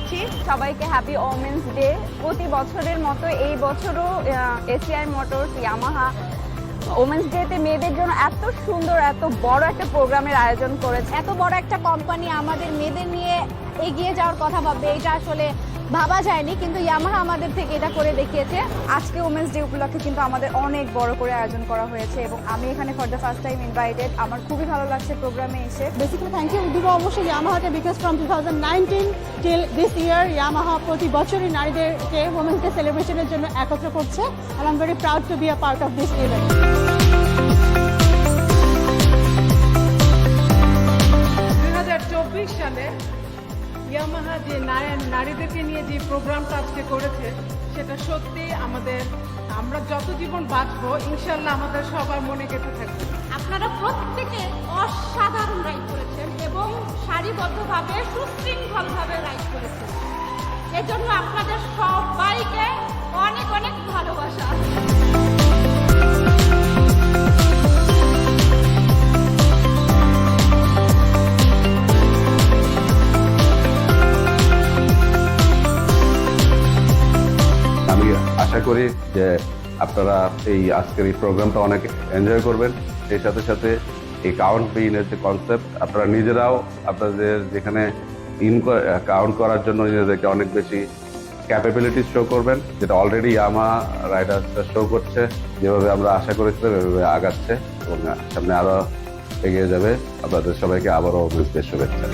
জানাচ্ছি সবাইকে happy women's day. প্রতি বছরের মতো এই বছরও এসিআই মোটরস ইয়ামাহা ওমেন্স ডেতে মেয়েদের জন্য এত সুন্দর এত বড় একটা প্রোগ্রামের আয়োজন করেছে। এত বড় একটা কোম্পানি আমাদের মেয়েদের নিয়ে এগিয়ে যাওয়ার কথা ভাববে, এটা আসলে ভাবা যায়নি, কিন্তু ইয়ামাহা আমাদের থেকে এটা করে দেখিয়েছে। আজকে ওমেন্স ডে উপলক্ষে কিন্তু আমাদের অনেক বড় করে আয়োজন করা হয়েছে এবং আমি এখানে for the first time invited. আমার খুবই ভালো লাগছে প্রোগ্রামে এসে। বেসিক্যালি থ্যাংক ইউ দিব অবশ্যই ইয়ামাহাকে, because from 2019 till this year Yamaha প্রতি বছরই নারীদেরকে ওমেন্স ডে সেলিব্রেশনের জন্য একত্র করছে। আর I am very proud to be a part of this event. 2024 সালে ইয়ামাহা যে নারীদেরকে নিয়ে যে প্রোগ্রামটা আজকে করেছে, সেটা সত্যি আমরা যত জীবন বাঁচবো ইনশাল্লাহ আমাদের সবার মনে গেঁথে থাকবে। আপনারা প্রত্যেকে অসাধারণ রাইড করেছেন এবং সারিবদ্ধভাবে সুশৃঙ্খলভাবে রাইড করেছেন। এজন্য আপনাদের সবাইকে অনেক অনেক ভালোবাসা। আমি আশা করি যে আপনারা এই আজকের এই প্রোগ্রামটা অনেক এনজয় করবেন। এর সাথে সাথে এই কাউন্ট বিনের যে কনসেপ্ট, আপনারা নিজেরাও আপনাদের যেখানে কাউন্ট করার জন্য নিজেদেরকে অনেক বেশি ক্যাপাবিলিটিস শো করবেন, যেটা অলরেডি ইয়ামাহা রাইডার্সরা শো করছে। যেভাবে আমরা আশা করেছিলাম এভাবে আগাচ্ছে এবং সামনে আরও এগিয়ে যাবে। আপনাদের সবাইকে আবারও ওমেন্স ডে শুভেচ্ছা।